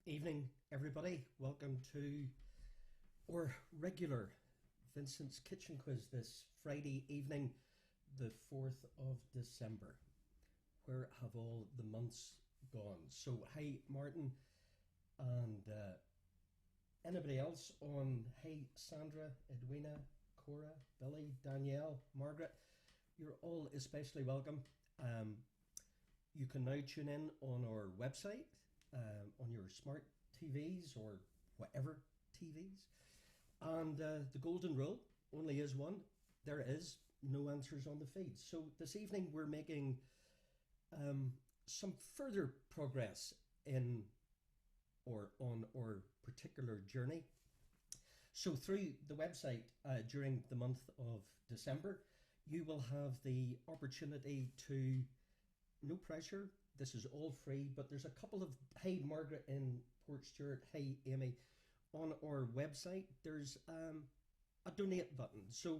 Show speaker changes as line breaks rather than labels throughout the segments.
Evening, everybody. Welcome to our regular Vincent's Kitchen Quiz this Friday evening, the 4th of December. Where have all the months gone? So, hey, Martin, and anybody else on, hey, Sandra, Edwina, Cora, Billy, Danielle, Margaret, you're all especially welcome. You can now tune in on our website, on your smart TVs or whatever TVs. And the golden rule only is one. There is no answers on the feed. So this evening we're making some further progress in or on our particular journey. So through the website during the month of December, you will have the opportunity to, no pressure, this is all free, but there's a couple of, hey, Margaret in Port Stewart, hey, Amy, on our website, there's a donate button. So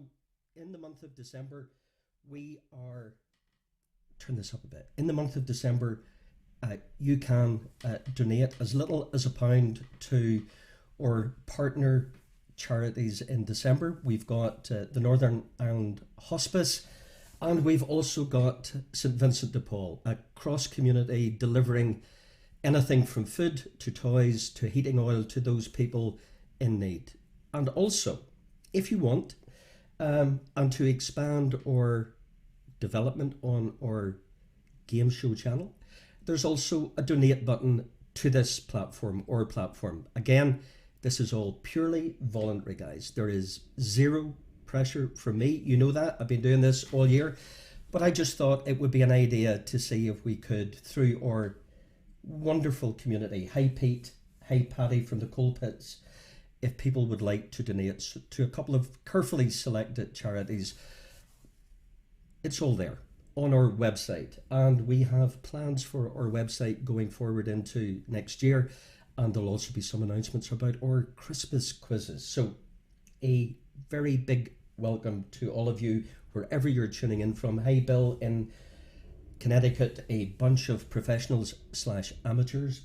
in the month of December, we are, turn this up a bit, in the month of December, you can donate as little as £1 to our partner charities in December. We've got the Northern Ireland Hospice, and we've also got St Vincent de Paul, a cross community delivering anything from food to toys to heating oil to those people in need. And also, if you want, and to expand our development on our game show channel, there's also a donate button to this platform or platform. Again, this is all purely voluntary, guys. There is zero pressure from me. You know that. I've been doing this all year. But I just thought it would be an idea to see if we could, through our wonderful community, hey Pete, hey Paddy from the coal pits, if people would like to donate to a couple of carefully selected charities. It's all there on our website. And we have plans for our website going forward into next year. And there'll also be some announcements about our Christmas quizzes. So a very big welcome to all of you, wherever you're tuning in from. Hey, Bill in Connecticut, a bunch of professionals / amateurs.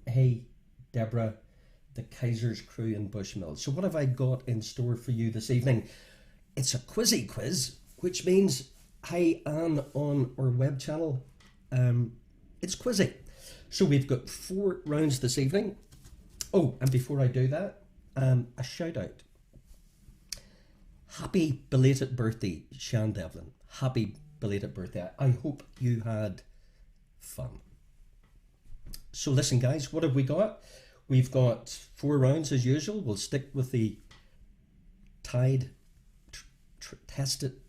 Hey, Deborah, the Kaiser's crew in Bushmill. So what have I got in store for you this evening? It's a quizzy quiz, which means, hey, Anne on our web channel, it's quizzy. So we've got 4 rounds this evening. Oh, and before I do that, a shout out. Happy belated birthday, Shan Devlin. Happy belated birthday. I hope you had fun. So listen, guys, what have we got? We've got 4 rounds as usual. We'll stick with the Tide tested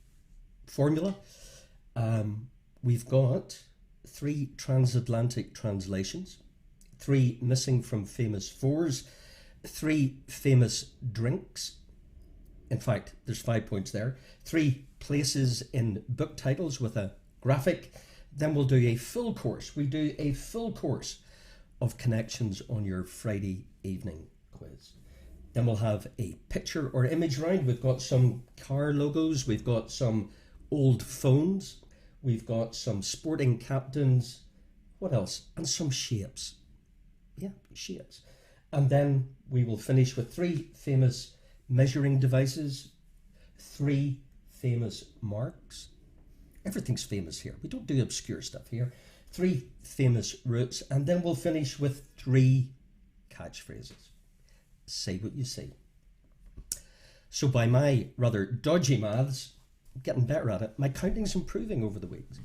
formula. We've got 3 transatlantic translations, 3 missing from famous fours, 3 famous drinks. In fact, there's 5 points there. 3 places in book titles with a graphic. Then we'll do a full course. We do a full course of connections on your Friday evening quiz. Then we'll have a picture or image round. We've got some car logos. We've got some old phones. We've got some sporting captains. What else? And some shapes. Yeah, shapes. And then we will finish with 3 famous measuring devices, 3 famous marks. Everything's famous here. We don't do obscure stuff here. 3 famous routes, and then we'll finish with 3 catchphrases. Say what you see. So by my rather dodgy maths, I'm getting better at it, my counting's improving over the weeks.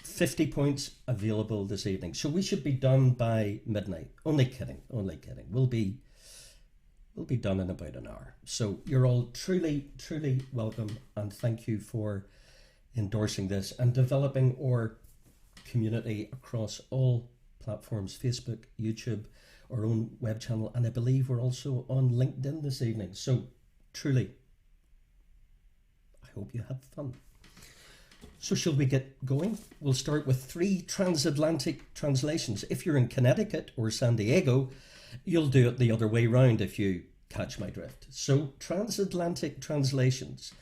50 points available this evening. So we should be done by midnight. Only kidding, only kidding. We'll be done in about an hour. So you're all truly, truly welcome, and thank you for endorsing this and developing our community across all platforms, Facebook, YouTube, our own web channel, and I believe we're also on LinkedIn this evening. So truly, I hope you have fun. So shall we get going? We'll start with 3 transatlantic translations. If you're in Connecticut or San Diego, you'll do it the other way round if you catch my drift. So transatlantic translations.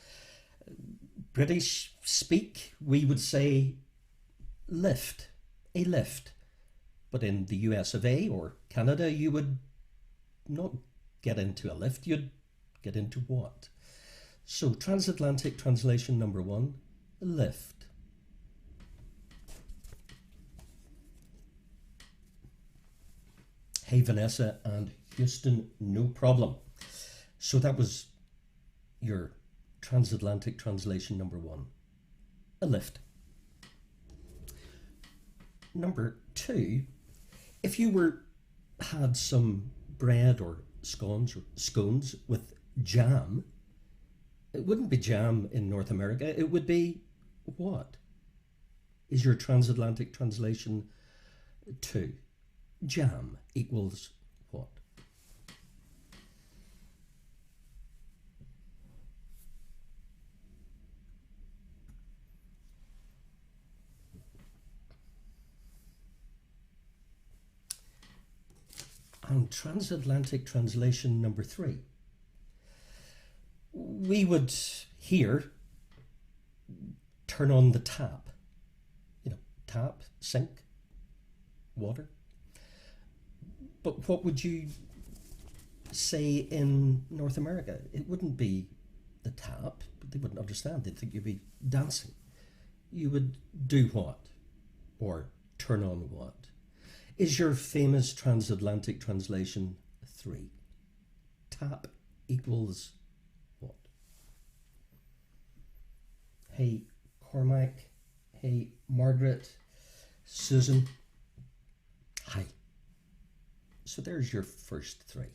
British speak, we would say lift, a lift. But in the US of A or Canada, you would not get into a lift, you'd get into what? So transatlantic translation number 1, lift. Hey Vanessa and Houston, no problem. So that was your transatlantic translation number 1, a lift. Number 2, if you had some bread or scones with jam, it wouldn't be jam in North America, it would be what? Is your transatlantic translation 2? Jam equals what? And transatlantic translation number 3. We would here turn on the tap. Tap, sink, water. But what would you say in North America? It wouldn't be the tap, but they wouldn't understand. They'd think you'd be dancing. You would do what? Or turn on what? Is your famous transatlantic translation 3? Tap equals what? Hey Cormac, hey Margaret, Susan, hi. So there's your first 3.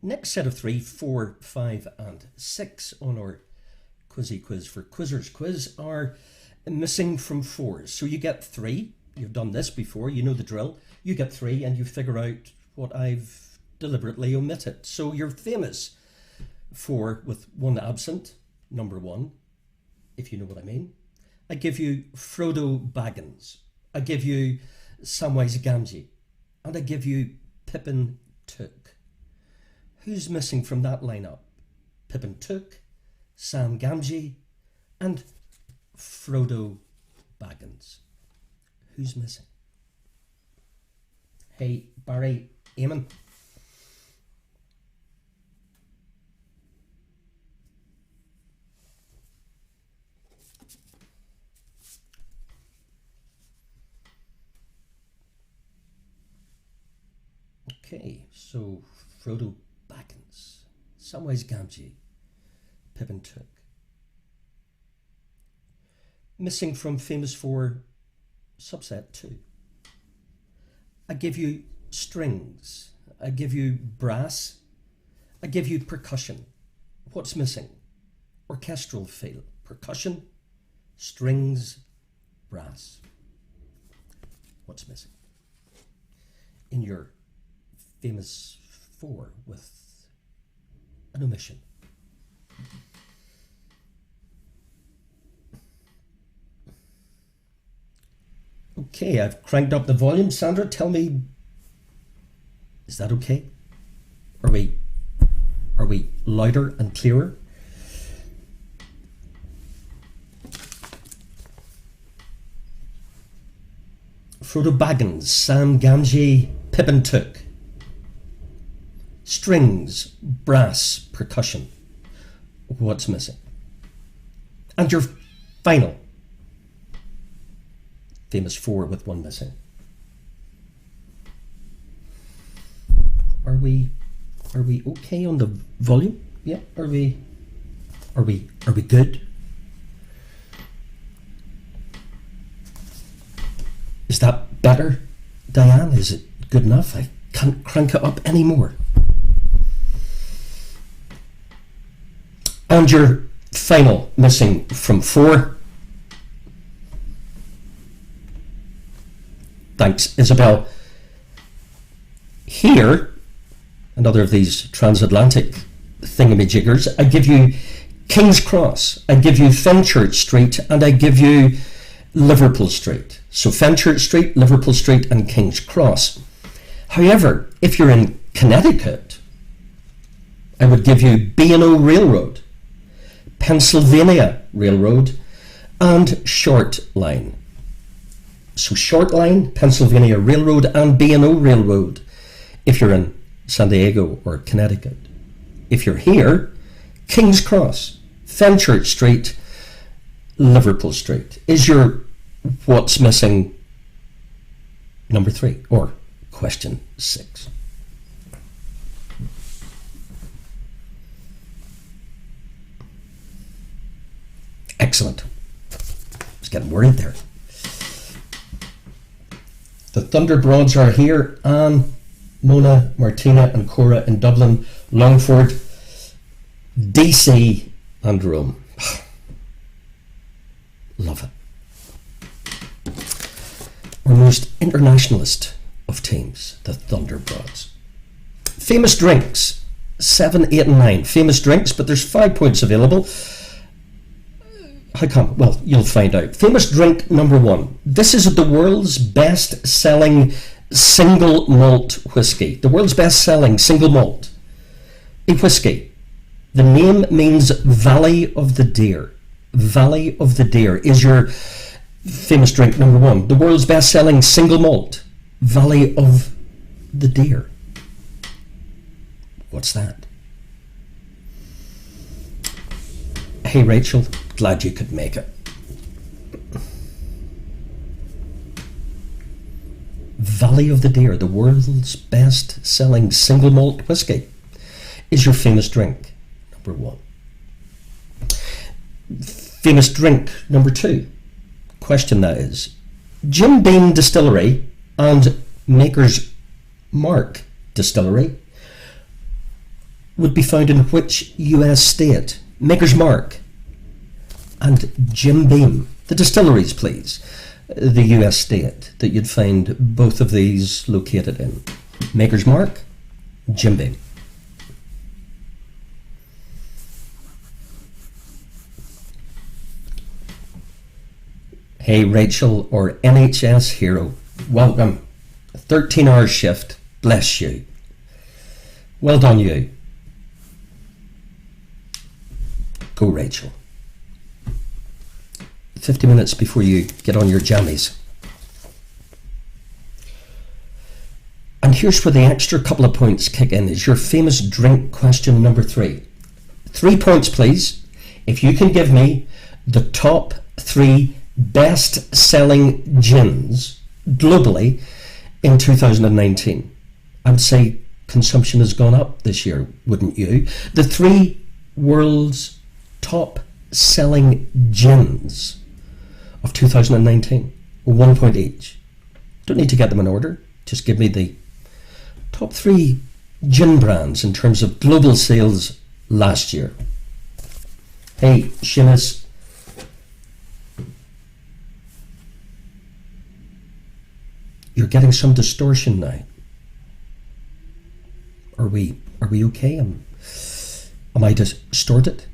Next set of 3, 4, 5 and 6 on our Quizzy Quiz for Quizzers quiz are missing from 4. So you get 3. You've done this before, you know the drill. You get 3 and you figure out what I've deliberately omitted. So you're famous 4 with 1 absent, number 1, if you know what I mean. I give you Frodo Baggins. I give you Samwise Gamgee. And I give you Pippin Took. Who's missing from that lineup? Pippin Took, Sam Gamgee, and Frodo Baggins. Who's missing? Hey, Barry, Eamon. Okay, so Frodo Baggins, Samwise Gamgee, Pippin Took. Missing from famous 4, subset 2. I give you strings. I give you brass. I give you percussion. What's missing? Orchestral feel. Percussion, strings, brass. What's missing? In your famous 4 with an omission. Okay, I've cranked up the volume. Sandra, tell me, is that okay? Are we louder and clearer? Frodo Baggins, Sam Gamgee, Pippin Took. Strings, brass, percussion. What's missing? And your final famous 4 with 1 missing. Are we okay on the volume? Yeah, are we good? Is that better, Diane? Is it good enough? I can't crank it up anymore. And your final missing from 4. Thanks, Isabel. Here, another of these transatlantic thingamajiggers, I give you King's Cross, I give you Fenchurch Street, and I give you Liverpool Street. So Fenchurch Street, Liverpool Street, and King's Cross. However, if you're in Connecticut, I would give you B&O Railroad, Pennsylvania Railroad, and Short Line. So Short Line, Pennsylvania Railroad, and B&O Railroad if you're in San Diego or Connecticut. If you're here, King's Cross, Fenchurch Street, Liverpool Street is your what's missing number 3, or question 6. Excellent. I was getting worried there. The Thunderbroads are here. Anne, Mona, Martina and Cora in Dublin, Longford, DC and Rome. Love it. Our most internationalist of teams, the Thunderbroads. Famous drinks, 7, 8 and 9. Famous drinks, but there's 5 points available. How come? Well, you'll find out. Famous drink number 1. This is the world's best-selling single malt whiskey. The world's best-selling single malt. A whiskey. The name means Valley of the Deer. Valley of the Deer is your famous drink number 1. The world's best-selling single malt. Valley of the Deer. What's that? Hey Rachel, glad you could make it. Valley of the Deer, the world's best-selling single malt whiskey, is your famous drink number 1. Famous drink number 2. Question that is. Jim Beam Distillery and Maker's Mark Distillery would be found in which US state? Maker's Mark and Jim Beam. The distilleries, please. The US state that you'd find both of these located in. Maker's Mark, Jim Beam. Hey Rachel, or NHS hero, welcome. 13-hour shift, bless you. Well done you. Go Rachel. 50 minutes before you get on your jammies. And here's where the extra couple of points kick in, is your famous drink question number 3. 3 points please. If you can give me the top 3 best-selling gins globally in 2019. I would say consumption has gone up this year, wouldn't you? The 3 world's top-selling gins of 2019. 1 point each. Don't need to get them in order. Just give me the top 3 gin brands in terms of global sales last year. Hey, Seamus. You're getting some distortion now. Are we okay? Am I distorted?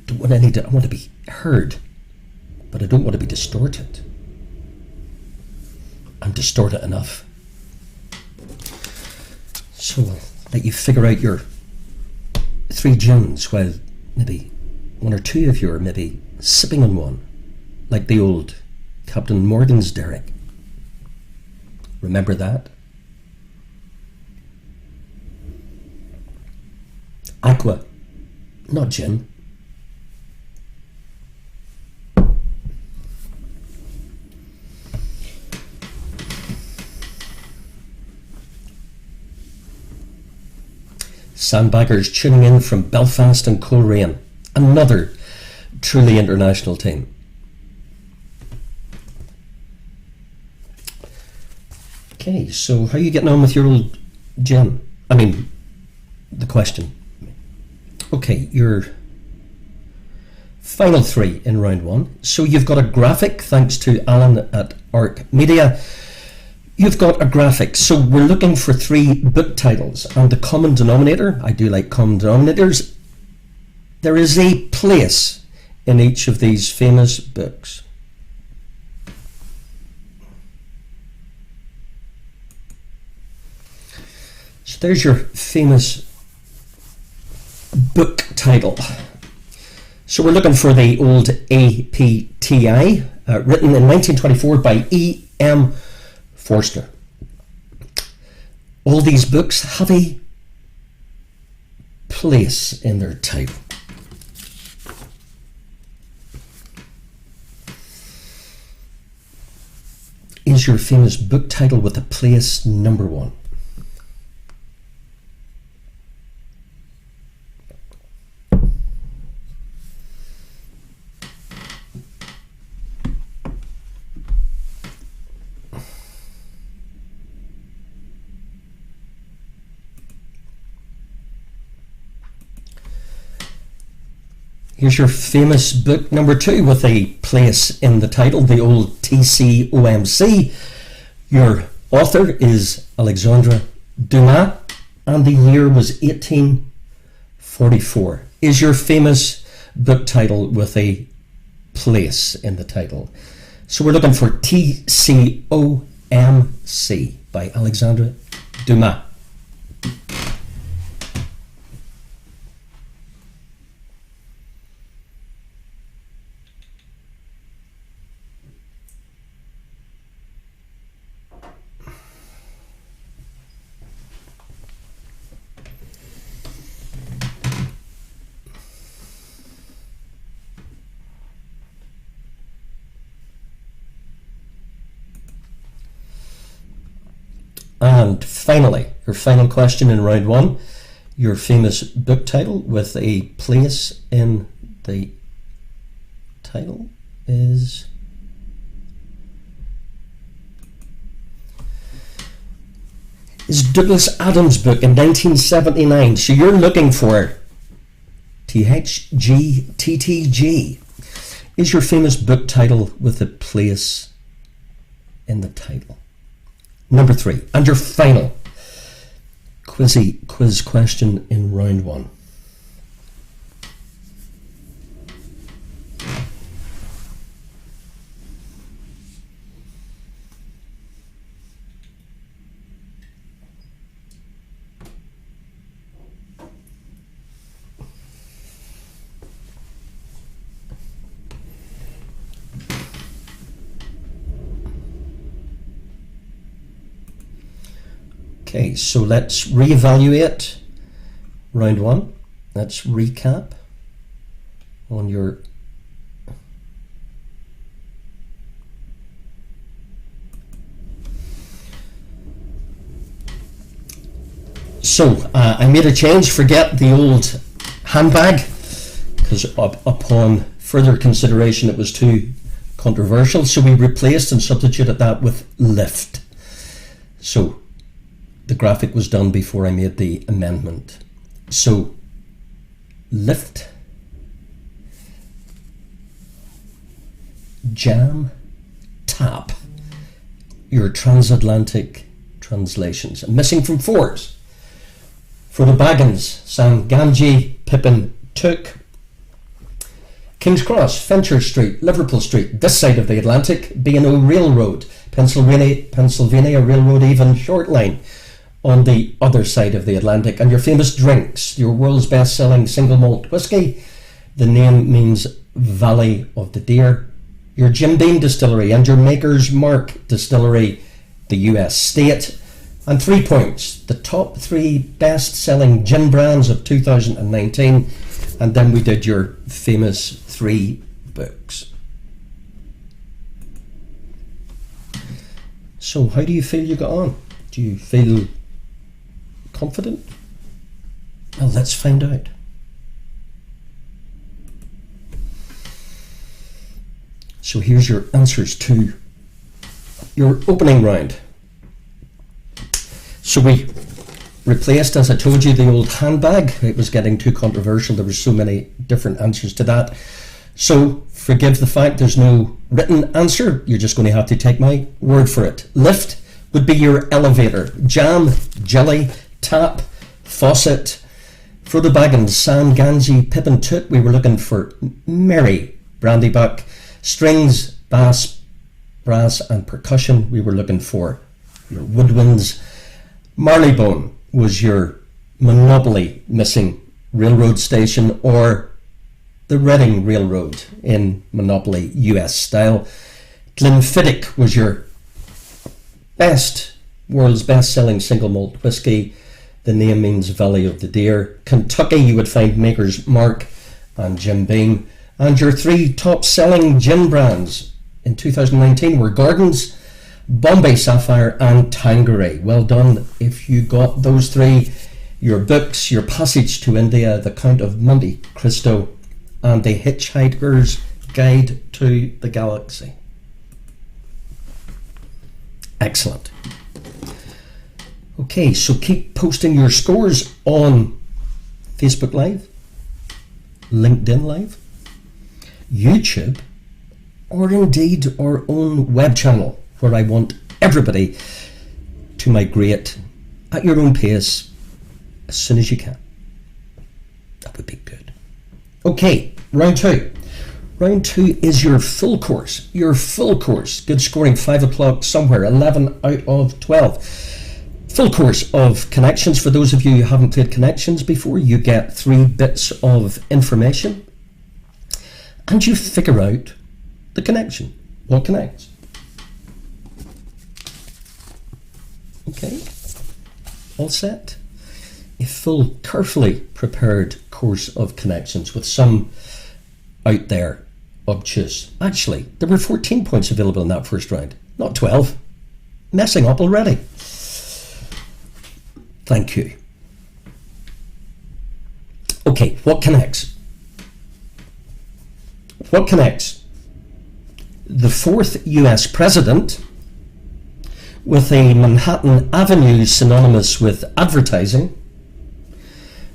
I want to be heard, but I don't want to be distorted. I'm distorted enough. So I'll let you figure out your 3 gins while maybe 1 or 2 of you are maybe sipping on one, like the old Captain Morgan's Derrick. Remember that? Aqua, not gin. Sandbaggers tuning in from Belfast and Coleraine. Another truly international team. Okay, so how are you getting on with your old gin? I mean, the question. Okay, your final 3 in round 1. So you've got a graphic, thanks to Alan at Arc Media. You've got a graphic, so we're looking for 3 book titles, and the common denominator, I do like common denominators, there is a place in each of these famous books. So there's your famous book title. So we're looking for the old APTI, written in 1924 by E.M. Forster. All these books have a place in their title. Is your famous book title with a place number 1? Here's your famous book number 2 with a place in the title, the old TCOMC. Your author is Alexandre Dumas, and the year was 1844. Is your famous book title with a place in the title? So we're looking for TCOMC by Alexandre Dumas. And finally, your final question in round 1, your famous book title with a place in the title is Douglas Adams' book in 1979. So you're looking for THGTTG. Is your famous book title with a place in the title? Number 3, and your final quiz question in round 1. Okay, so let's reevaluate round 1. Let's recap on your I made a change. Forget the old handbag, because upon further consideration it was too controversial, so we replaced and substituted that with lift. So the graphic was done before I made the amendment. So lift, jam, tap, your transatlantic translations. And missing from 4s. For the Baggins, Sam Ganji, Pippin Took, King's Cross, Fincher Street, Liverpool Street, this side of the Atlantic, B&O Railroad, Pennsylvania Railroad, even Short Line on the other side of the Atlantic. And your famous drinks, your world's best-selling single malt whiskey, the name means Valley of the Deer, your Jim Beam distillery and your Maker's Mark distillery, the US state. And 3 points, the top 3 best-selling gin brands of 2019, and then we did your famous 3 books. So how do you feel you got on? Do you feel confident? Well, let's find out. So here's your answers to your opening round. So we replaced, as I told you, the old handbag. It was getting too controversial. There were so many different answers to that. So forgive the fact there's no written answer. You're just going to have to take my word for it. Lift would be your elevator. Jam, jelly, tap, faucet. Frodo Baggins, Sam Ganji, Pippin Toot. We were looking for Mary Brandybuck. Strings, bass, brass and percussion. We were looking for your woodwinds. Marleybone, was your Monopoly missing railroad station, or the Reading Railroad in Monopoly US style. Glenfiddich was your world's best-selling single malt whiskey. The name means Valley of the Deer. Kentucky, you would find Maker's Mark and Jim Beam. And your 3 top-selling gin brands in 2019 were Gordon's, Bombay Sapphire and Tanqueray. Well done if you got those 3. Your books, Your Passage to India, The Count of Monte Cristo, and The Hitchhiker's Guide to the Galaxy. Excellent. Okay, so keep posting your scores on Facebook Live, LinkedIn Live, YouTube, or indeed our own web channel, where I want everybody to migrate at your own pace as soon as you can. That would be good. Okay, round 2. Round 2 is your full course. Your full course. Good scoring, 5 o'clock somewhere, 11 out of 12. Full course of connections. For those of you who haven't played connections before, you get 3 bits of information and you figure out the connection. What connects? Okay, all set? A full, carefully prepared course of connections with some out there obtuse. Actually, there were 14 points available in that first round, not 12. Messing up already. Thank you. Okay, what connects? What connects the 4th US president with a Manhattan Avenue synonymous with advertising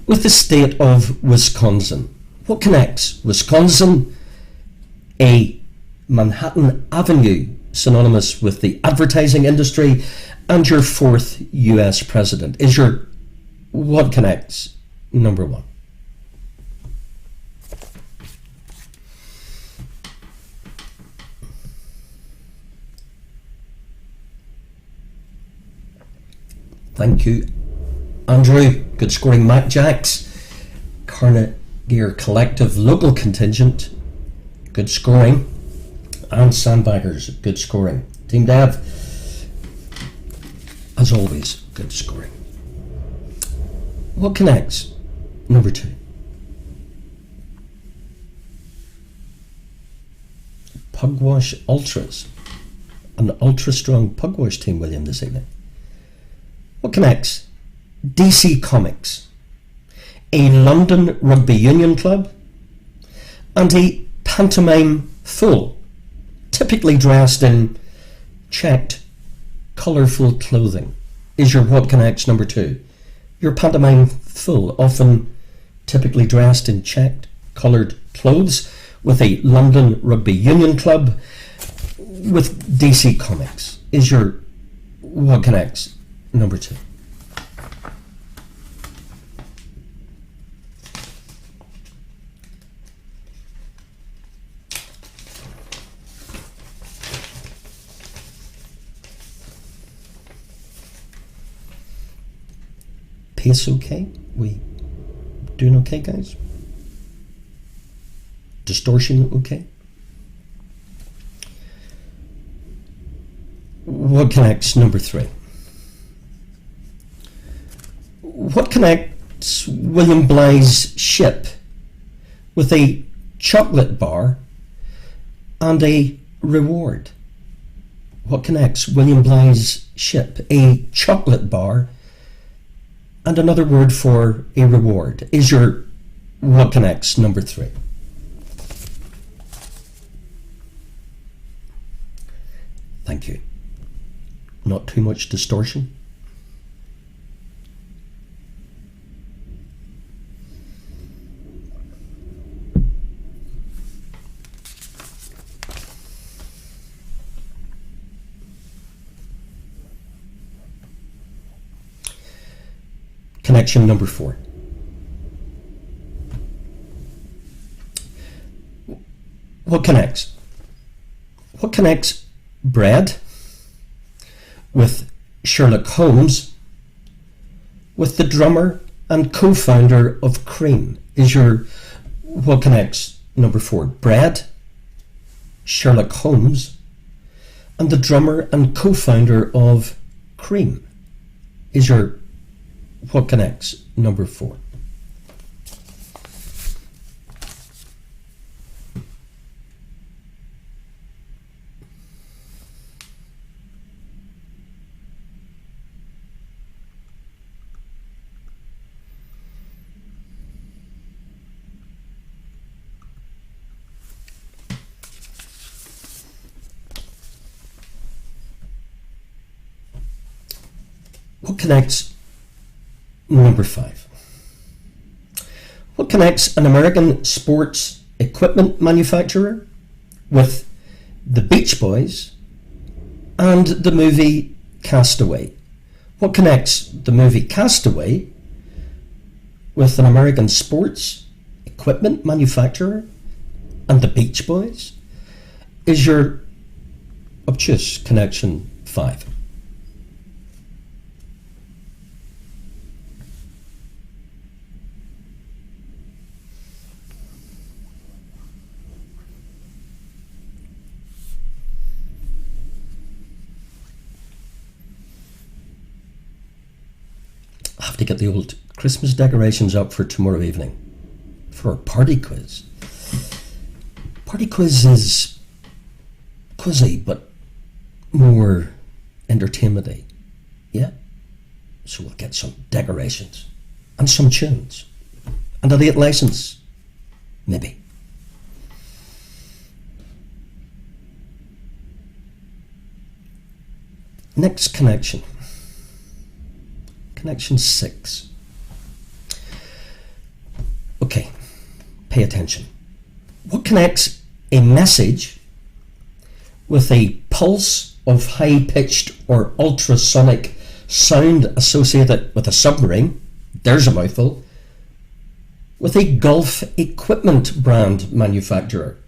with the state of Wisconsin? What connects Wisconsin, a Manhattan Avenue synonymous with the advertising industry, and your 4th US president? Is your what connects number 1? Thank you, Andrew. Good scoring. Mac Jacks, Carnegie Collective local contingent. Good scoring. And Sandbaggers, good scoring. Team Dev, as always, good scoring. What connects number 2? Pugwash Ultras, an ultra-strong Pugwash team, William, this evening. What connects DC Comics, a London rugby union club, and a pantomime fool, typically dressed in checked, colourful clothing? Is your what connects number 2? Your pantomime fool, often typically dressed in checked, coloured clothes, with a London rugby union club, with DC Comics. Is your what connects number 2? Pace okay? We doing okay, guys? Distortion okay? What connects number 3? What connects William Blythe's ship with a chocolate bar and a reward? What connects William Blythe's ship, a chocolate bar and another word for a reward? Is your what connects number 3? Thank you. Not too much distortion. Connection number 4. What connects? What connects bread with Sherlock Holmes with the drummer and co-founder of Cream? Is your what connects number 4 Bread, Sherlock Holmes, and the drummer and co-founder of Cream? Is your what connects number 4? What connects number 5? What connects an American sports equipment manufacturer with the Beach Boys and the movie Castaway? What connects the movie Castaway with an American sports equipment manufacturer and the Beach Boys? Is your obtuse connection 5? I have to get the old Christmas decorations up for tomorrow evening for a party quiz. Party quiz is quizzy, but more entertainment-y. Yeah? So we'll get some decorations and some tunes and a late license, maybe. Next connection. Connection 6. Okay, pay attention. What connects a message with a pulse of high-pitched or ultrasonic sound associated with a submarine? There's a mouthful. With a golf equipment brand manufacturer.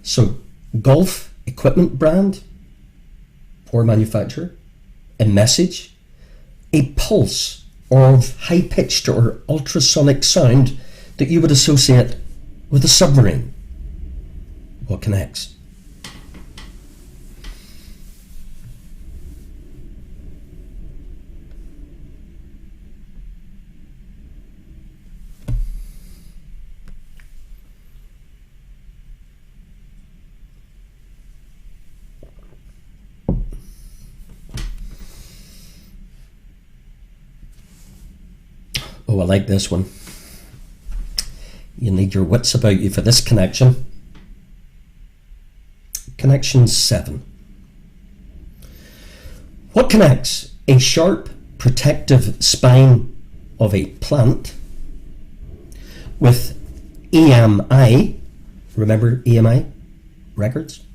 So, golf equipment brand or manufacturer, a message, a pulse of high-pitched or ultrasonic sound that you would associate with a submarine. What connects? Oh, I like this one. You need your wits about you for this connection. Connection 7. What connects a sharp protective spine of a plant with EMI? Remember EMI Records?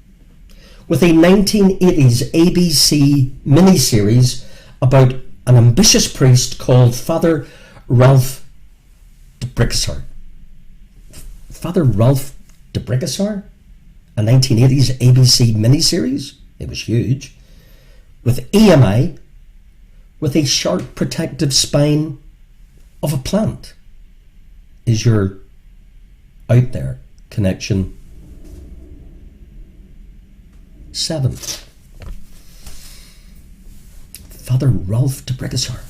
With a 1980s ABC miniseries about an ambitious priest called Father Ralph de Brickasar. Father Ralph de Brickasar? A 1980s ABC miniseries? It was huge. With EMI, with a sharp protective spine of a plant. Is your out there connection 7? Father Ralph de Brickasar.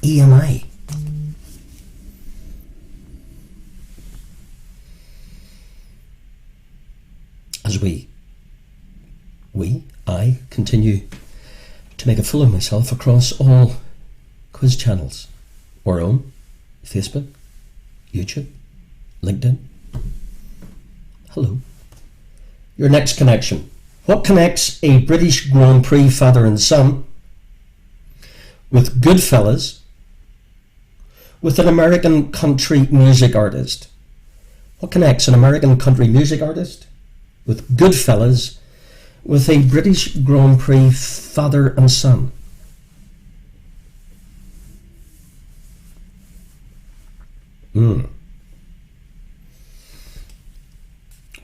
EMI. As I continue to make a fool of myself across all quiz channels, our own, Facebook, YouTube, LinkedIn. Hello. Your next connection. What connects a British Grand Prix father and son with Goodfellas with an American country music artist? What connects an American country music artist with Goodfellas with a British Grand Prix father and son?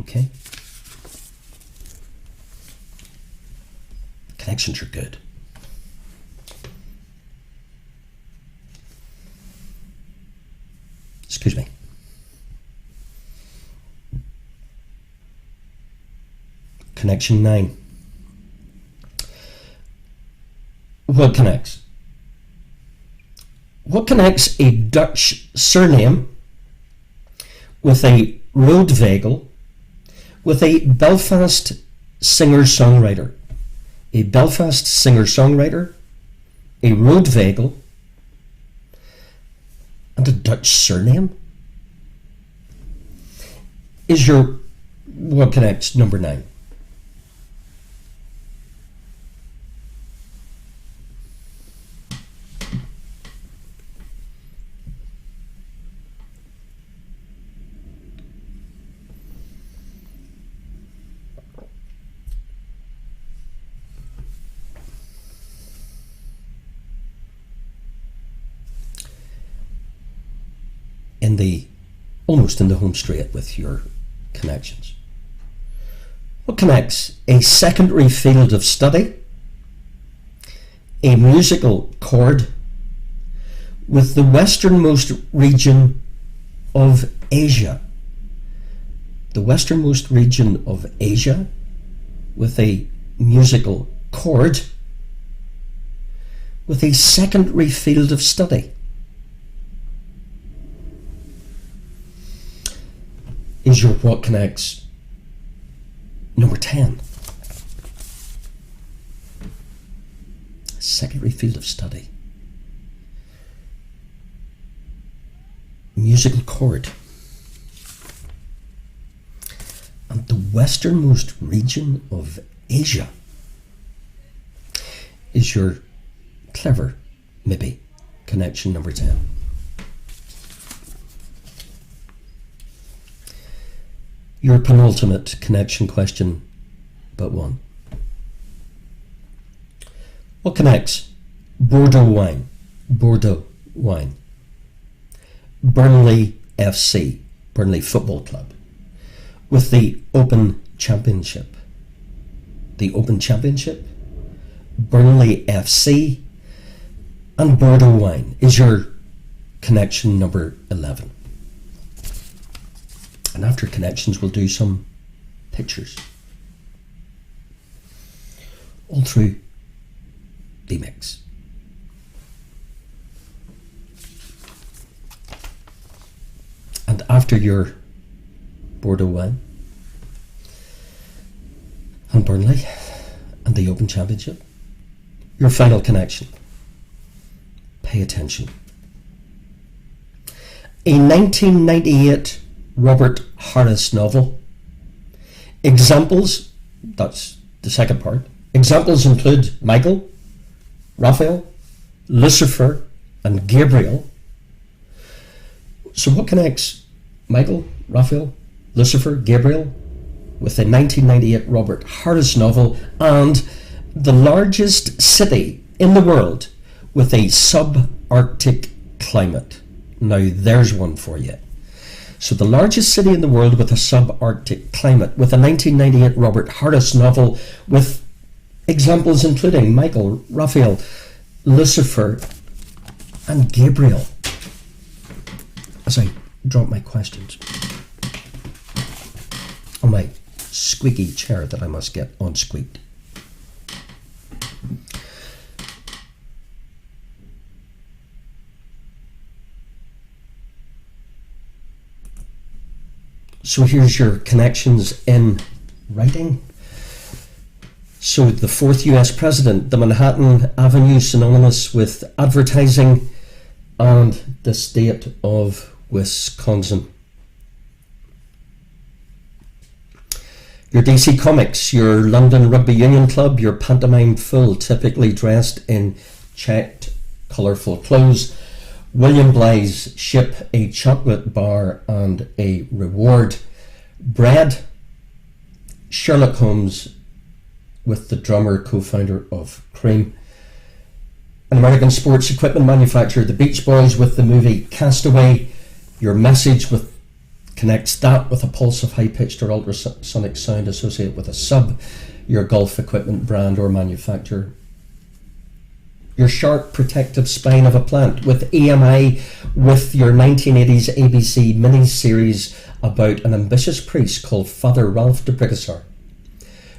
Okay. Connections are good. Excuse me. Connection 9. What connects? What connects a Dutch surname with a roadvogel with a Belfast singer-songwriter? A Belfast singer-songwriter, a roadvogel, and a Dutch surname? Is your what connects number 9? Almost in the home straight with your connections. What connects a secondary field of study, a musical chord, with the westernmost region of Asia? The westernmost region of Asia with a musical chord with a secondary field of study. Is your what connects number 10? Secondary field of study. Musical chord. And the westernmost region of Asia is your clever, maybe, connection number 10. Your penultimate connection question, but one. What connects Bordeaux wine, Burnley FC, Burnley Football Club, with the Open Championship? The Open Championship, Burnley FC, and Bordeaux wine is your connection number 11. And after connections, we'll do some pictures. All through the mix. And after your Bordeaux wine and Burnley and the Open Championship, your final connection. Pay attention. A 1998 Robert Harris novel. Examples, that's the second part. Examples include Michael, Raphael, Lucifer, and Gabriel. So what connects Michael, Raphael, Lucifer, Gabriel with the 1998 Robert Harris novel and the largest city in the world with a subarctic climate? Now there's one for you. So the largest city in the world with a subarctic climate, with a 1998 Robert Harris novel, with examples including Michael, Raphael, Lucifer, and Gabriel. As I drop my questions on my squeaky chair that I must get unsqueaked. So here's your connections in writing. So the 4th US president, the Manhattan Avenue synonymous with advertising, and the state of Wisconsin. Your DC Comics, your London Rugby Union Club, your Pantomime Full, typically dressed in checked, colourful clothes. William Blythe's ship, a chocolate bar and a reward. Bread. Sherlock Holmes with the drummer, co-founder of Cream. An American sports equipment manufacturer, the Beach Boys with the movie Castaway. Your message connects that with a pulse of high-pitched or ultrasonic sound associated with a sub. your golf equipment brand or manufacturer. Your sharp protective spine of a plant with EMI, with your 1980s ABC mini-series about an ambitious priest called Father Ralph de Bricassar.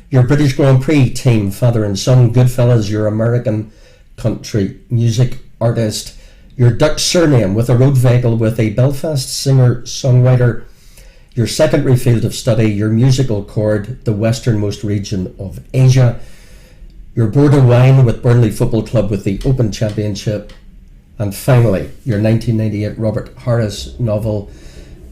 Your British Grand Prix team, father and son, Goodfellas, your American country music artist, your Dutch surname with a road vehicle with a Belfast singer-songwriter, your secondary field of study, your musical chord, the westernmost region of Asia, your Border wine with Burnley Football Club with the Open Championship, and finally, your 1998 Robert Harris novel.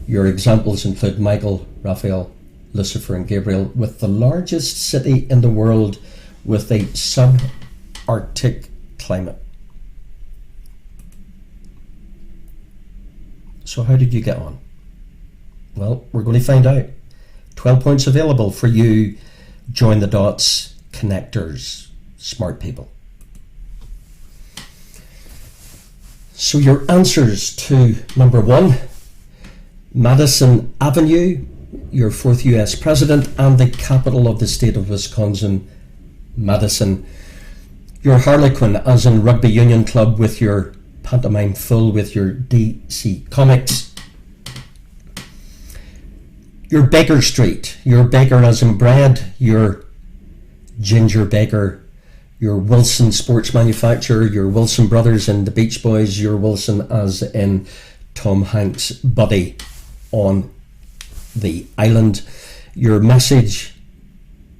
Your examples include Michael, Raphael, Lucifer and Gabriel, with the largest city in the world with a subarctic climate. So how did you get on? Well, we're going to find out. 12 points available for you join the dots connectors, smart people. So your answers to number 1, Madison Avenue, your 4th US president, and the capital of the state of Wisconsin, Madison. Your Harlequin, as in rugby union club, with your pantomime full with your DC Comics. Your Baker Street, your baker as in bread, your Ginger Baker, your Wilson sports manufacturer, your Wilson Brothers and the Beach Boys, your Wilson as in Tom Hanks' buddy on the island, your message,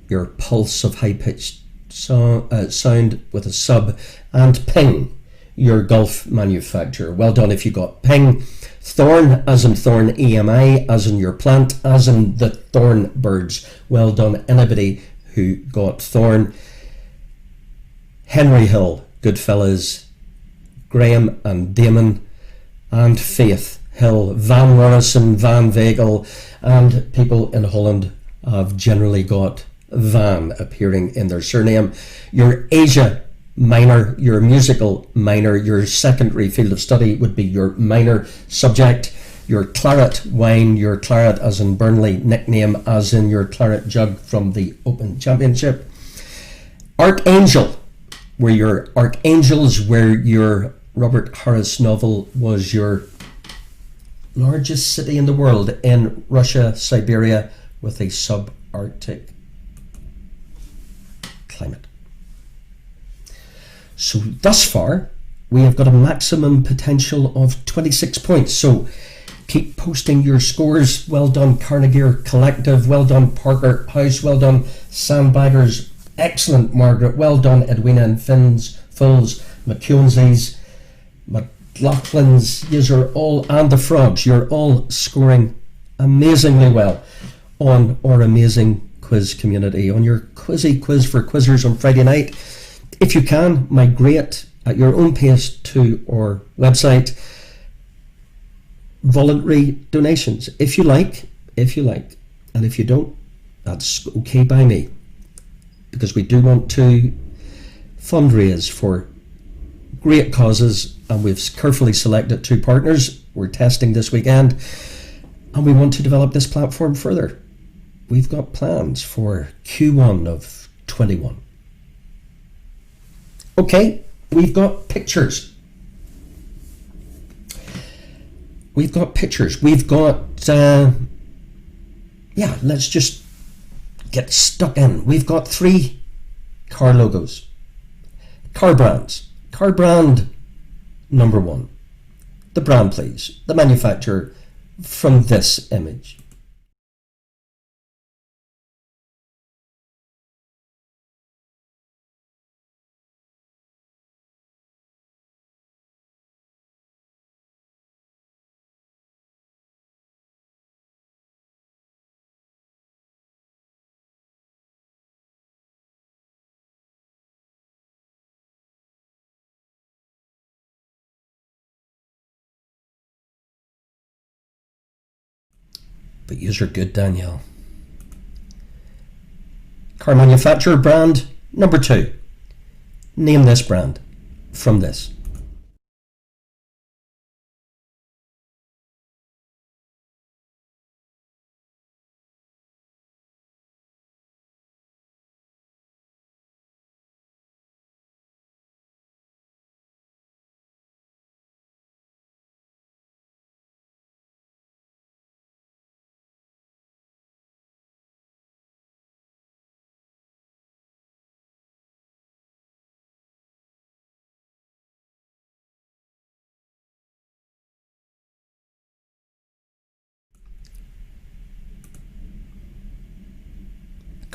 your pulse of high-pitched sound with a sub, and Ping, your golf manufacturer. Well done if you got Ping. Thorn, as in Thorn EMI, as in your plant, as in the Thorn birds. Well done anybody who got Thorn. Henry Hill, Goodfellas, Graham and Damon, and Faith Hill, Van Morrison, Van Vegel, and people in Holland have generally got Van appearing in their surname. Your Asia minor, your musical minor, your secondary field of study would be your minor subject. Your claret wine, your claret as in Burnley, nickname as in your claret jug from the Open Championship. Archangel, where your Archangels, where your Robert Harris novel was your largest city in the world in Russia, Siberia, with a subarctic climate. So thus far, we have got a maximum potential of 26 points. So keep posting your scores. Well done, Carnegie Collective. Well done, Parker House. Well done, Sandbaggers. Excellent, Margaret. Well done, Edwina and Fulls, McKenzies, McLaughlin's. You're all, and the Frogs. You're all scoring amazingly well on our amazing quiz community. On your quizzy quiz for quizzers on Friday night. If you can, migrate at your own pace to our website. Voluntary donations, if you like, and if you don't, that's okay by me, because we do want to fundraise for great causes, and we've carefully selected 2 partners we're testing this weekend, and we want to develop this platform further. We've got plans for Q1 of 21. Okay, we've got pictures. We've got, let's just get stuck in. We've got 3 car logos, car brands. Car brand number 1, the brand please, the manufacturer from this image. But you're good, Danielle. Car manufacturer brand number 2. Name this brand from this.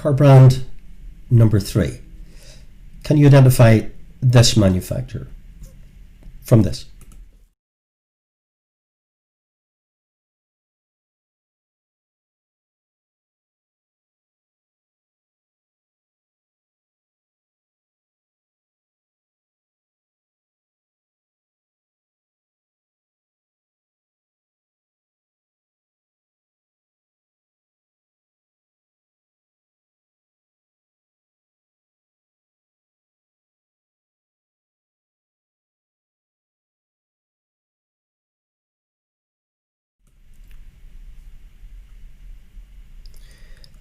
car brand number 3. Can you identify this manufacturer from this?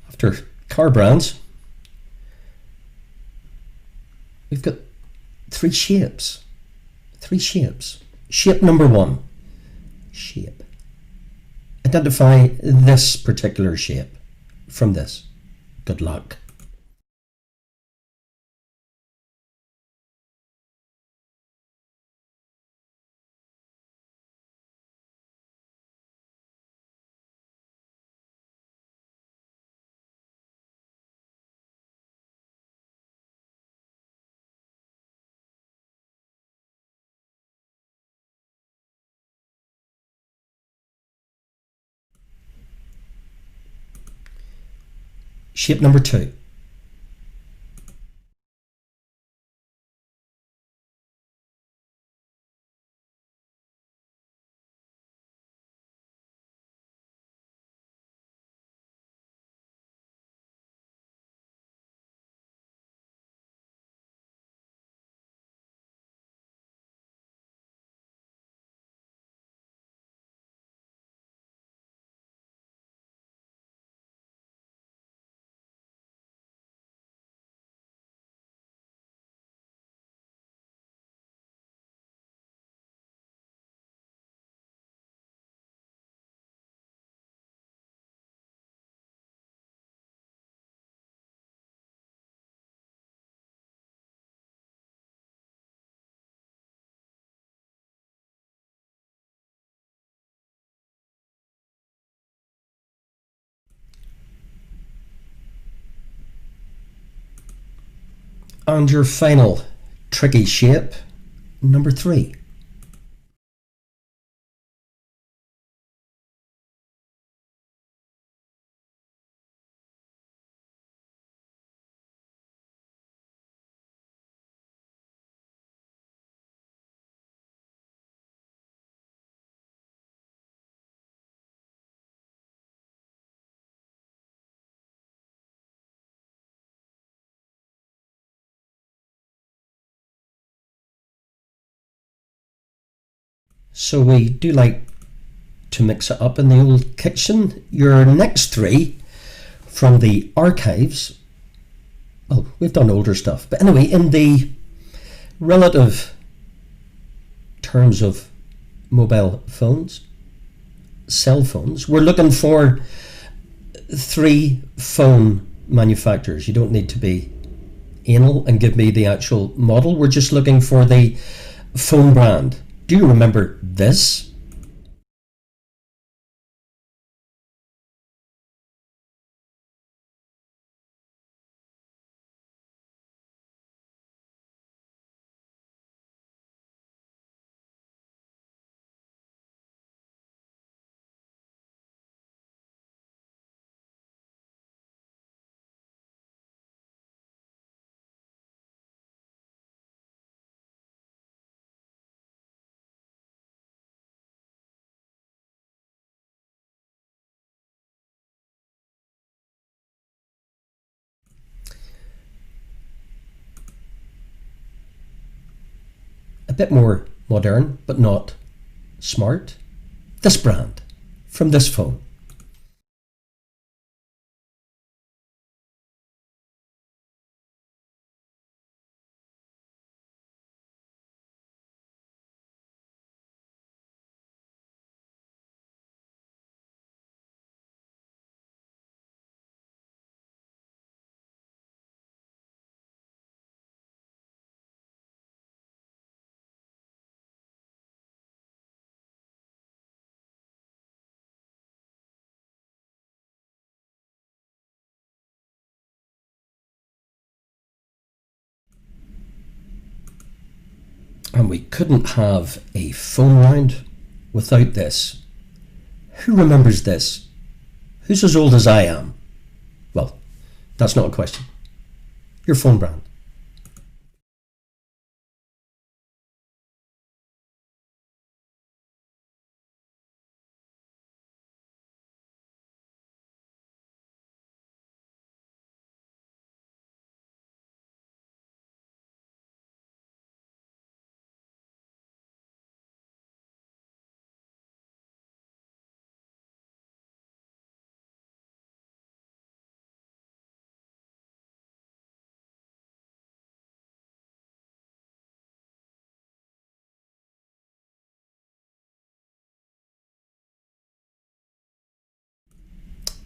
After car brands, we've got three shapes. Three shapes. Shape number 1. Shape. Identify this particular shape from this. Good luck. Shape number 2. And your final tricky shape, number 3. So we do like to mix it up in the old kitchen. Your next 3 from the archives, well, we've done older stuff, but anyway, in the relative terms of mobile phones, cell phones, we're looking for 3 phone manufacturers. You don't need to be anal and give me the actual model. We're just looking for the phone brand. Do you remember this? A bit more modern, but not smart. This brand from this phone. And we couldn't have a phone round without this. Who remembers this? Who's as old as I am? Well, that's not a question. Your phone brand.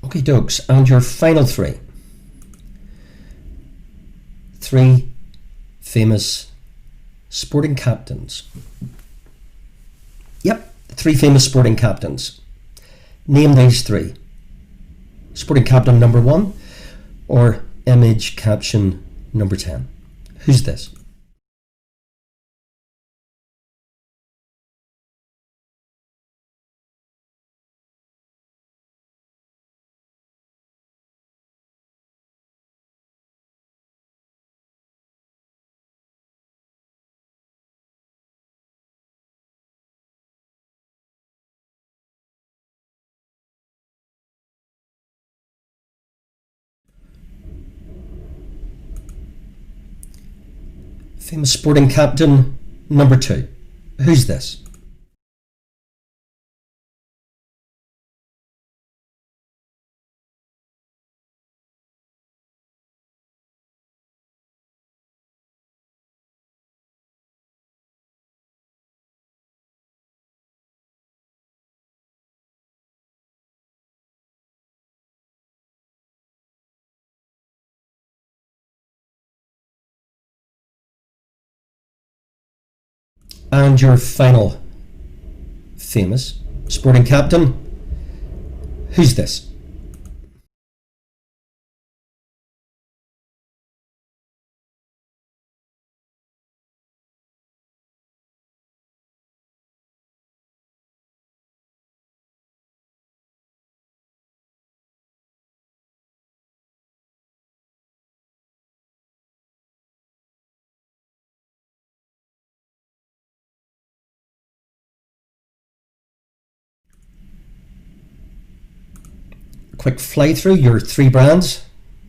Okay, dokes. And your final three. Three famous sporting captains. Yep, three famous sporting captains. Name these three. Sporting captain number 1 or image caption number 10. Who's this? Famous sporting captain number 2. Who's this? And your final famous sporting captain. Who's this? Quick fly through your three brands.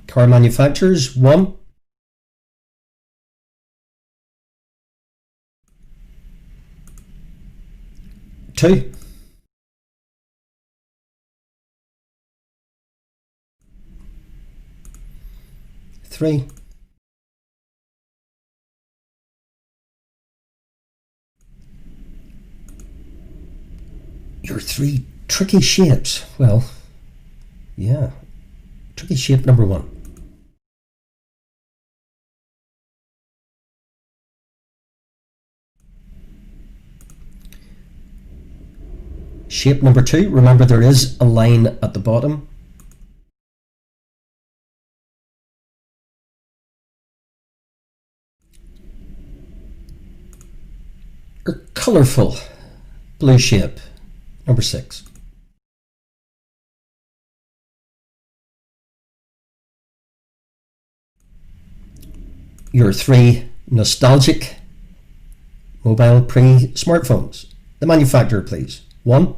Car manufacturers. 1, 2, 3, your three tricky shapes. Well, yeah. Tricky shape number 1. Shape number 2. Remember there is a line at the bottom. Your colourful blue shape number 6. Your 3 nostalgic mobile pre-smartphones. The manufacturer, please. 1,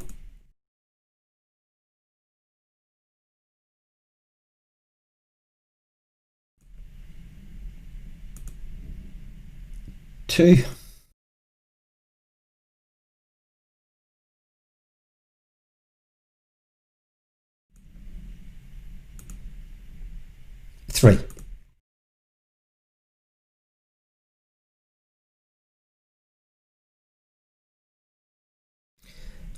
2, 3.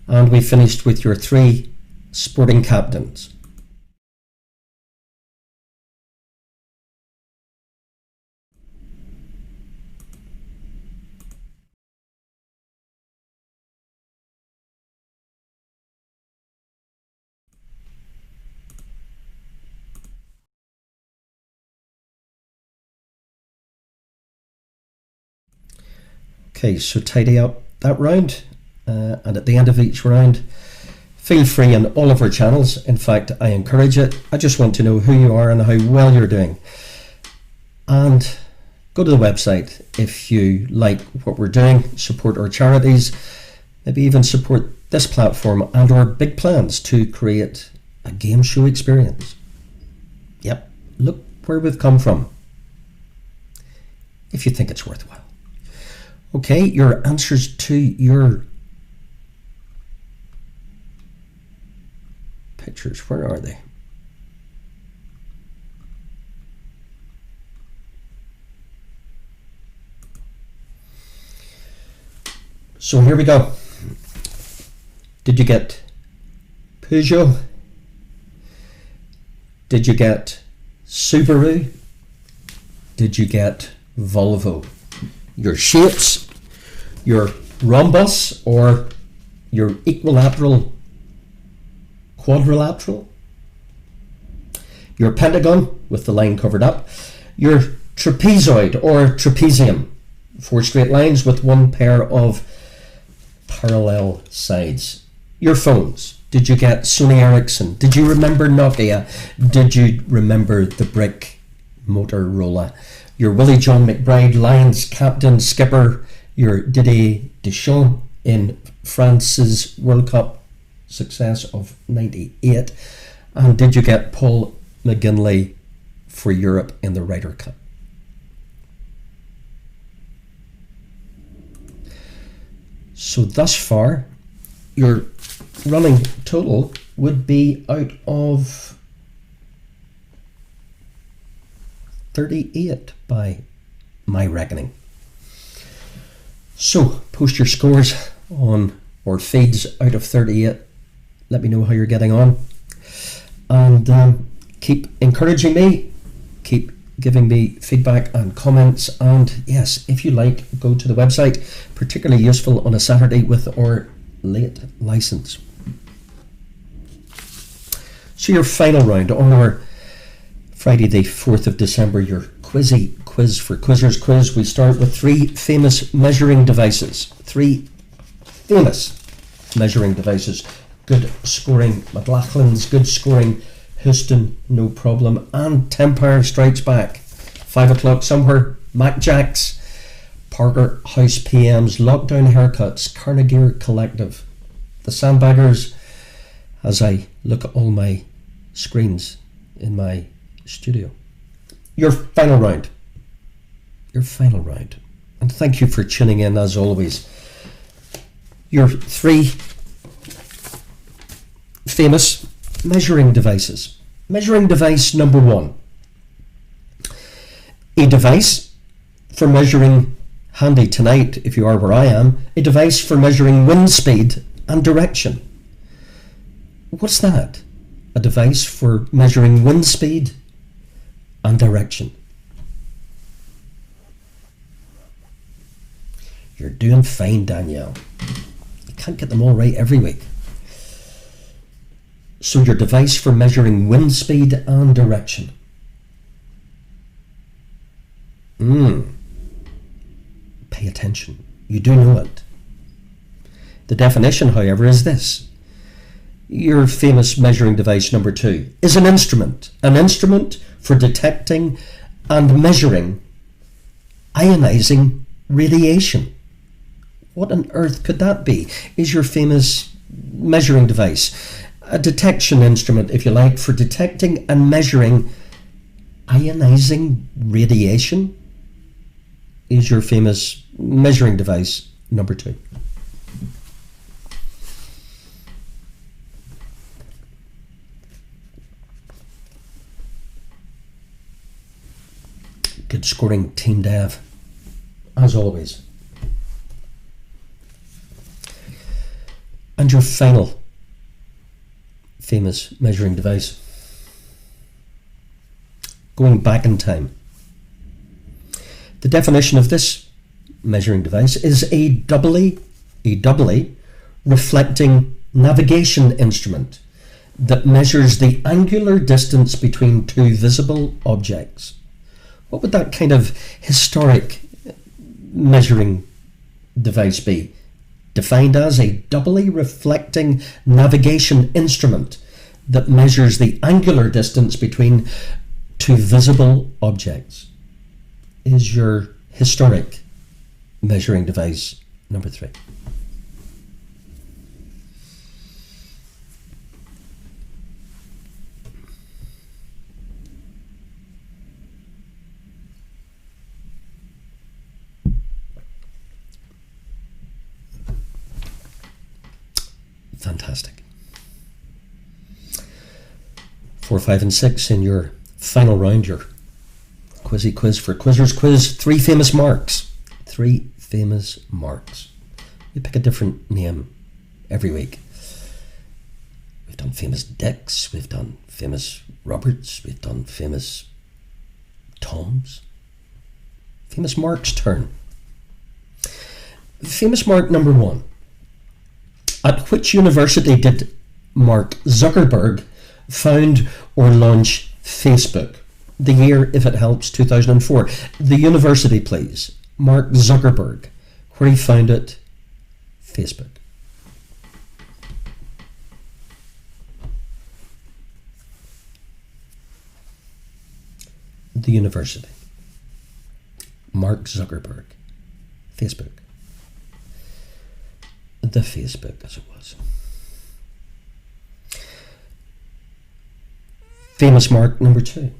And we finished with your 3 sporting captains. Okay, so tidy up that round, and at the end of each round, feel free on all of our channels. In fact, I encourage it. I just want to know who you are and how well you're doing. And go to the website if you like what we're doing, support our charities, maybe even support this platform and our big plans to create a game show experience. Yep, look where we've come from, if you think it's worthwhile. Okay, your answers to your pictures, where are they? So here we go. Did you get Peugeot? Did you get Subaru? Did you get Volvo? Your shapes, your rhombus or your equilateral, quadrilateral, your pentagon with the line covered up, your trapezoid or trapezium, 4 straight lines with 1 pair of parallel sides. Your phones. Did you get Sony Ericsson? Did you remember Nokia? Did you remember the brick Motorola? Your Willie John McBride, Lions captain, skipper, your Didier Deschamps in France's World Cup success of '98, and did you get Paul McGinley for Europe in the Ryder Cup? So thus far, your running total would be out of 38 by my reckoning. So post your scores on or feeds out of 38. Let me know how you're getting on, and keep encouraging me, keep giving me feedback and comments, and yes, if you like, go to the website, particularly useful on a Saturday with our late license. So your final round on our Friday the 4th of December, your quizzy quiz for Quizzers quiz. We start with 3 famous measuring devices. 3 famous measuring devices. Good scoring McLachlan's, good scoring Houston, no problem, and Tempire Strikes Back. 5 o'clock somewhere, Mac Jacks, Parker House PMs, Lockdown Haircuts, Carnegie Collective, The Sandbaggers, as I look at all my screens in my studio. Your final round. Your final round. And thank you for tuning in as always. Your 3 famous measuring devices. Measuring device number 1. A device for measuring, handy tonight if you are where I am, a device for measuring wind speed and direction. What's that? A device for measuring wind speed and direction. You're doing fine, Danielle. You can't get them all right every week. So your device for measuring wind speed and direction. Pay attention. You do know it. The definition, however, is this. Your famous measuring device number 2 is an instrument for detecting and measuring ionizing radiation. What on earth could that be? Is your famous measuring device a detection instrument, if you like, for detecting and measuring ionizing radiation? Is your famous measuring device number 2. Good scoring, Team Dev, as always. And your final famous measuring device. Going back in time. The definition of this measuring device is a doubly reflecting navigation instrument that measures the angular distance between 2 visible objects. What would that kind of historic measuring device be? Defined as a doubly reflecting navigation instrument that measures the angular distance between two visible objects. Is your historic measuring device number 3? Fantastic. 4, 5, and 6 in your final round, your quizzy quiz for quizzers quiz. 3 famous marks. 3 famous marks. We pick a different name every week. We've done famous Dicks, we've done famous Roberts, we've done famous Toms. Famous Mark's turn. Famous Mark number 1. At which university did Mark Zuckerberg found or launch Facebook? The year, if it helps, 2004. The university, please. Mark Zuckerberg, where he founded Facebook. The university. Mark Zuckerberg. Facebook. The Facebook, as it was. Famous Mark number 2.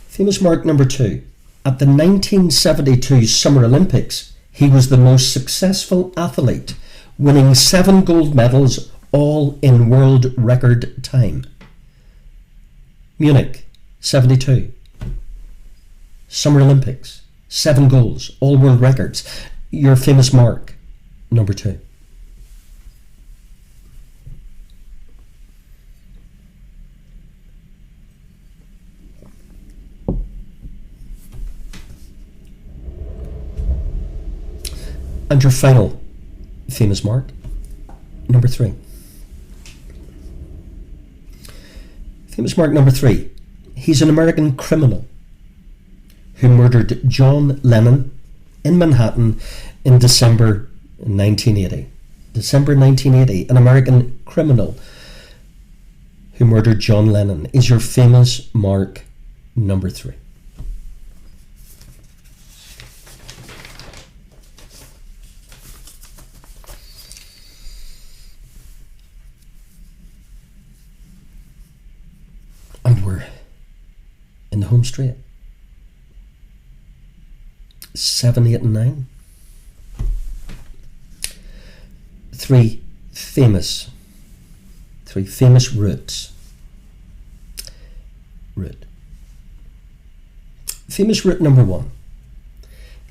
Famous Mark number 2. At the 1972 Summer Olympics, he was the most successful athlete, winning 7 gold medals, all in world record time. Munich, 72. Summer Olympics, 7 goals, all world records. Your famous Mark number 2. And your final famous Mark number 3. Famous Mark number 3. He's an American criminal who murdered John Lennon in Manhattan in December 1980. December 1980, an American criminal who murdered John Lennon is your famous Mark number 3. And we're in the home straight. 7, 8, and 9. 3 famous routes. Route. Famous route number 1.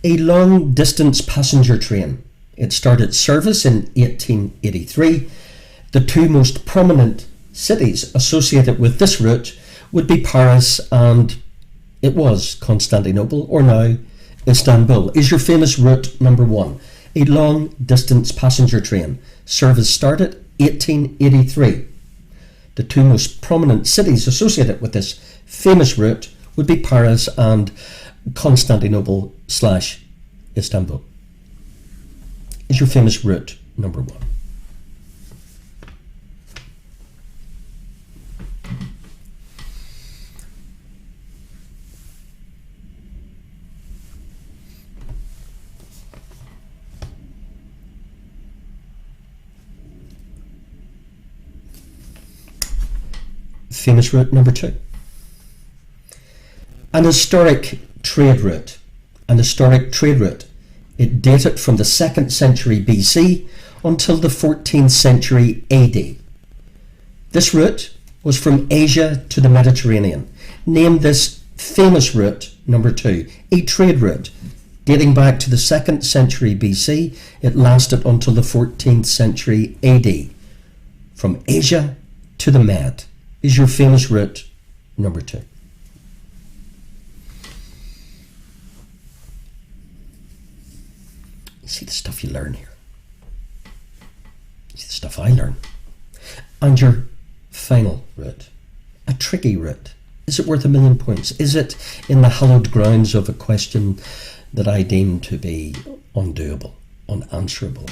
A long distance passenger train. It started service in 1883. The 2 most prominent cities associated with this route would be Paris and it was Constantinople, or now Istanbul. Is your famous route number 1. A long distance passenger train. Service started 1883. The 2 most prominent cities associated with this famous route would be Paris and Constantinople / Istanbul. Is your famous route number 1. Famous route number 2. An historic trade route. An historic trade route. It dated from the 2nd century BC until the 14th century AD. This route was from Asia to the Mediterranean. Name this famous route number 2. A trade route dating back to the 2nd century BC. It lasted until the 14th century AD. From Asia to the Med. Is your famous route number 2. You see the stuff you learn here. You see the stuff I learn. And your final route. A tricky route. Is it worth £1,000,000? Is it in the hallowed grounds of a question that I deem to be undoable, unanswerable?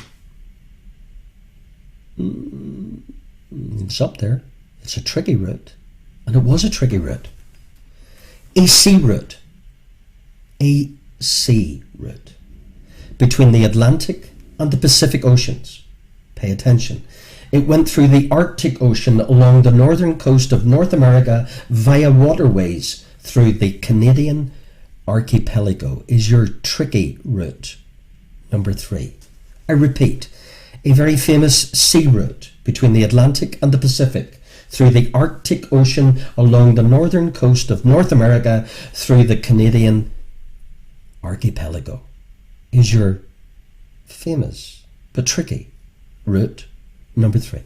It's up there. It's a tricky route. And it was a tricky route. A sea route. A sea route. Between the Atlantic and the Pacific Oceans. Pay attention. It went through the Arctic Ocean along the northern coast of North America via waterways through the Canadian archipelago. Is your tricky route. Number 3. I repeat, a very famous sea route between the Atlantic and the Pacific through the Arctic Ocean along the northern coast of North America through the Canadian archipelago. Is your famous but tricky route. Number 3.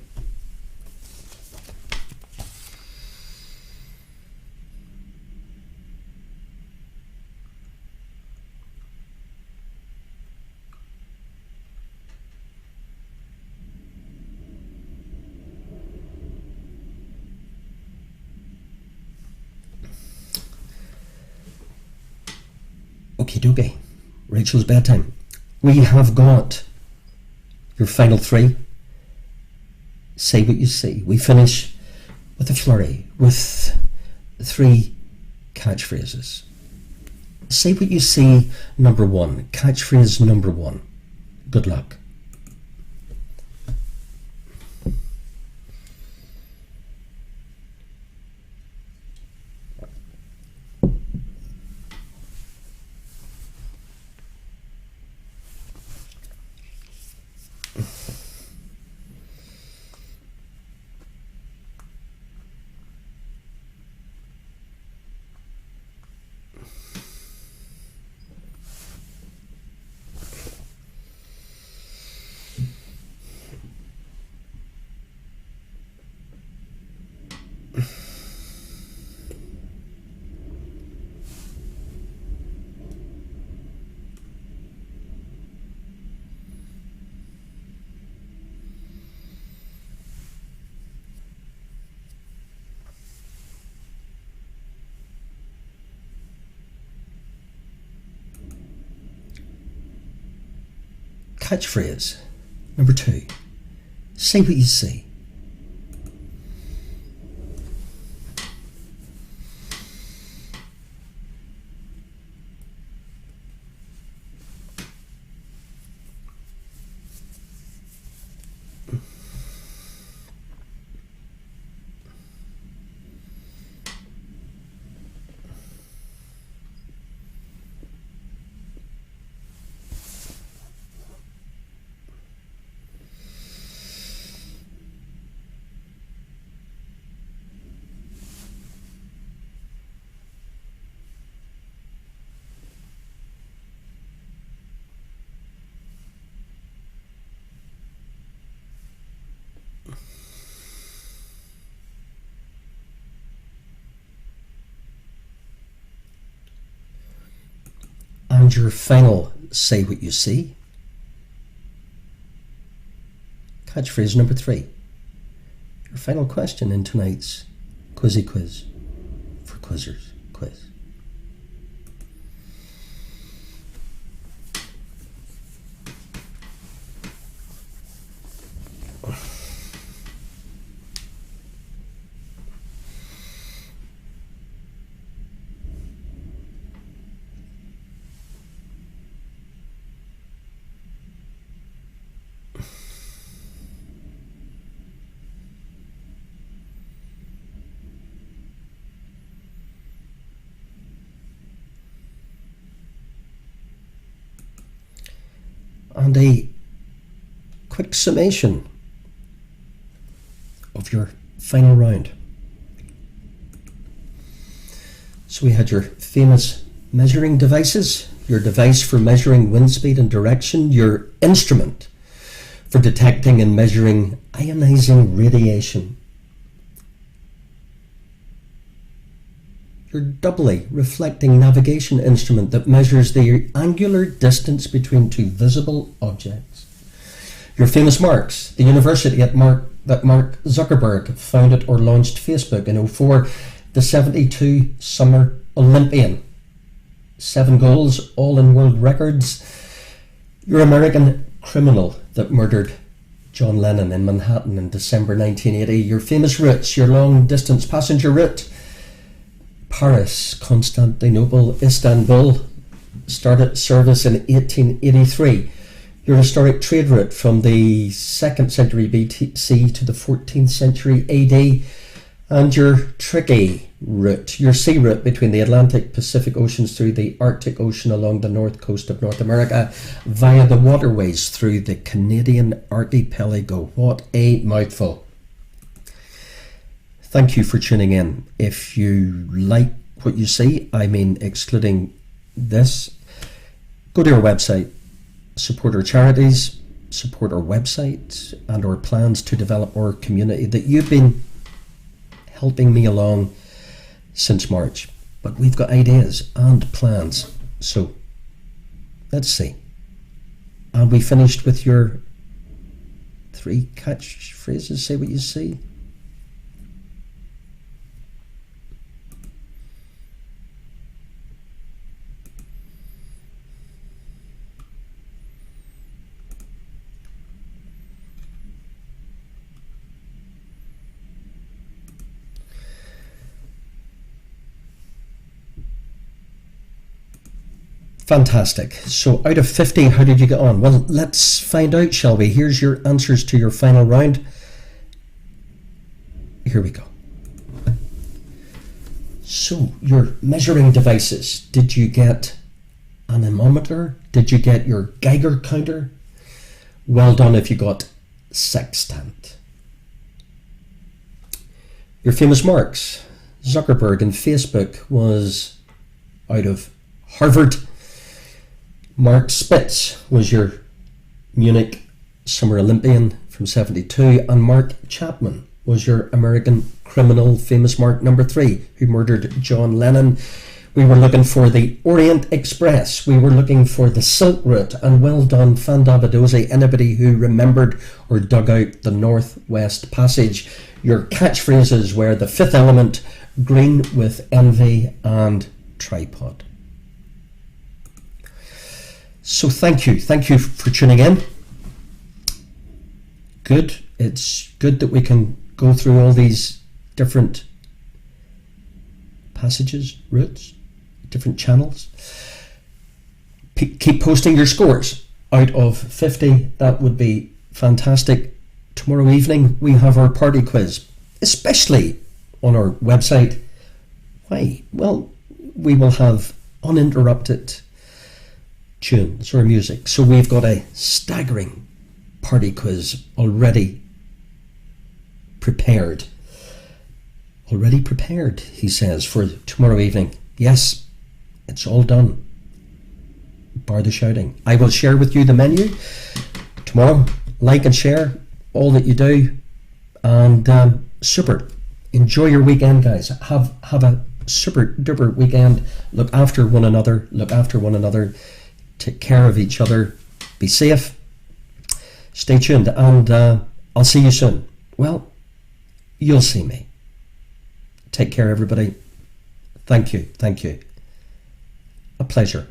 Okie dokie. Rachel's bedtime. We have got your final 3. Say what you see. We finish with a flurry, with 3 catchphrases. Say what you see, number 1. Catchphrase number 1. Good luck. Catchphrase number 2. Say what you see. And your final say what you see. Catchphrase number 3. Your final question in tonight's Quizzy Quiz for Quizzers quiz. And a quick summation of your final round. So we had your famous measuring devices, your device for measuring wind speed and direction, your instrument for detecting and measuring ionizing radiation, your doubly reflecting navigation instrument that measures the angular distance between 2 visible objects, your famous marks, the university that Mark Zuckerberg founded or launched Facebook in 2004, the 72 Summer Olympian. 7 goals, all in world records. Your American criminal that murdered John Lennon in Manhattan in December 1980. Your famous routes, your long distance passenger route. Paris, Constantinople, Istanbul, started service in 1883. Your historic trade route from the 2nd century BC to the 14th century AD, and your tricky route, your sea route between the Atlantic Pacific Oceans through the Arctic Ocean along the north coast of North America via the waterways through the Canadian archipelago. What a mouthful. Thank you for tuning in. If you like what you see, I mean excluding this, go to our website, support our charities, support our website and our plans to develop our community that you've been helping me along since March. But we've got ideas and plans. So let's see. And we finished with your 3 catchphrases. Say what you see. Fantastic. So out of 50, how did you get on? Well, let's find out, shall we? Here's your answers to your final round. Here we go. So, your measuring devices. Did you get an anemometer? Did you get your Geiger counter? Well done if you got sextant. Your famous marks. Zuckerberg and Facebook was out of Harvard. Mark Spitz was your Munich Summer Olympian from 72, and Mark Chapman was your American criminal, famous Mark number 3, who murdered John Lennon. We were looking for the Orient Express, we were looking for the Silk Route, and well done, Fandabadozi, anybody who remembered or dug out the Northwest Passage. Your catchphrases were the Fifth Element, Green with Envy, and Tripod. So thank you for tuning in. Good, it's good that we can go through all these different passages, routes, different channels. Keep posting your scores. Out of 50, that would be fantastic. Tomorrow evening we have our party quiz, especially on our website. Why? Well, we will have uninterrupted tunes or music. So we've got a staggering party quiz already prepared. Already prepared, he says, for tomorrow evening. Yes, it's all done, bar the shouting. I will share with you the menu tomorrow. Like and share all that you do, and super. Enjoy your weekend, guys. Have a super duper weekend. Look after one another. Take care of each other. Be safe. Stay tuned, and I'll see you soon. Well, you'll see me. Take care, everybody. Thank you. A pleasure.